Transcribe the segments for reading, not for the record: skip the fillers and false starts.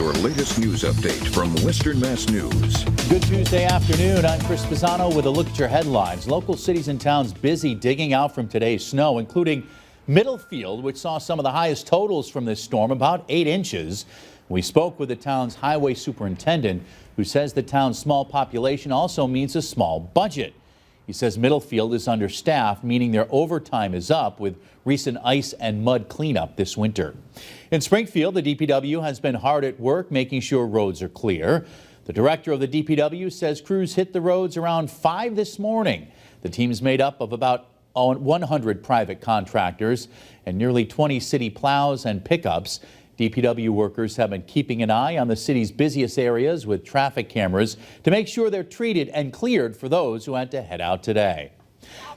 your latest news update from Western Mass News. Good Tuesday afternoon. I'm Chris Pisano with a look at your headlines. Local cities and towns busy digging out from today's snow, including Middlefield, which saw some of the highest totals from this storm, about 8 inches. We spoke with the town's highway superintendent, who says the town's small population also means a small budget. He says Middlefield is understaffed, meaning their overtime is up with recent ice and mud cleanup this winter. In Springfield, the DPW has been hard at work making sure roads are clear. The director of the DPW says crews hit the roads around 5 this morning. The team's made up of about 100 private contractors and nearly 20 city plows and pickups. DPW workers have been keeping an eye on the city's busiest areas with traffic cameras to make sure they're treated and cleared for those who had to head out today.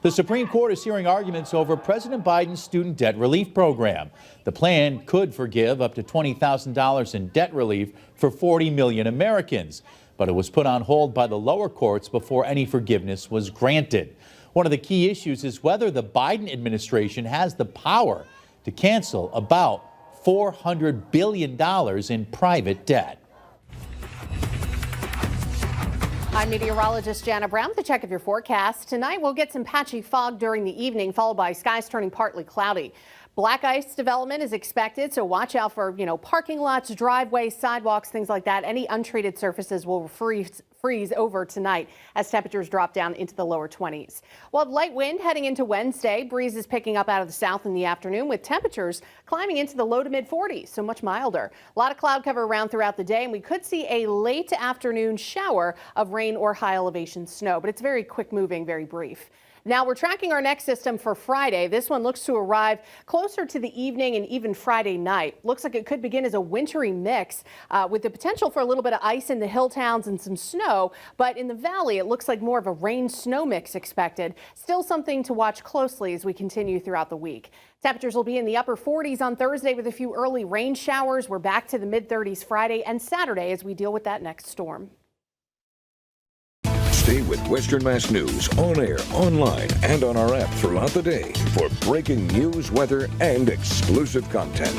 The Supreme Court is hearing arguments over President Biden's student debt relief program. The plan could forgive up to $20,000 in debt relief for 40 million Americans, but it was put on hold by the lower courts before any forgiveness was granted. One of the key issues is whether the Biden administration has the power to cancel about $400 billion in private debt. I'm meteorologist Jana Brown with a check of your forecast. Tonight we'll get some patchy fog during the evening, followed by skies turning partly cloudy. Black ice development is expected, so watch out for, parking lots, driveways, sidewalks, things like that. Any untreated surfaces will freeze over tonight as temperatures drop down into the lower 20s. We'll have light wind heading into Wednesday. Breeze is picking up out of the south in the afternoon with temperatures climbing into the low to mid 40s, so much milder. A lot of cloud cover around throughout the day, and we could see a late afternoon shower of rain or high elevation snow, but it's very quick moving, very brief. Now we're tracking our next system for Friday. This one looks to arrive closer to the evening and even Friday night. Looks like it could begin as a wintry mix with the potential for a little bit of ice in the hill towns and some snow. But in the valley, it looks like more of a rain-snow mix expected. Still something to watch closely as we continue throughout the week. Temperatures will be in the upper 40s on Thursday with a few early rain showers. We're back to the mid-30s Friday and Saturday as we deal with that next storm. Stay with Western Mass News on air, online, and on our app throughout the day for breaking news, weather, and exclusive content.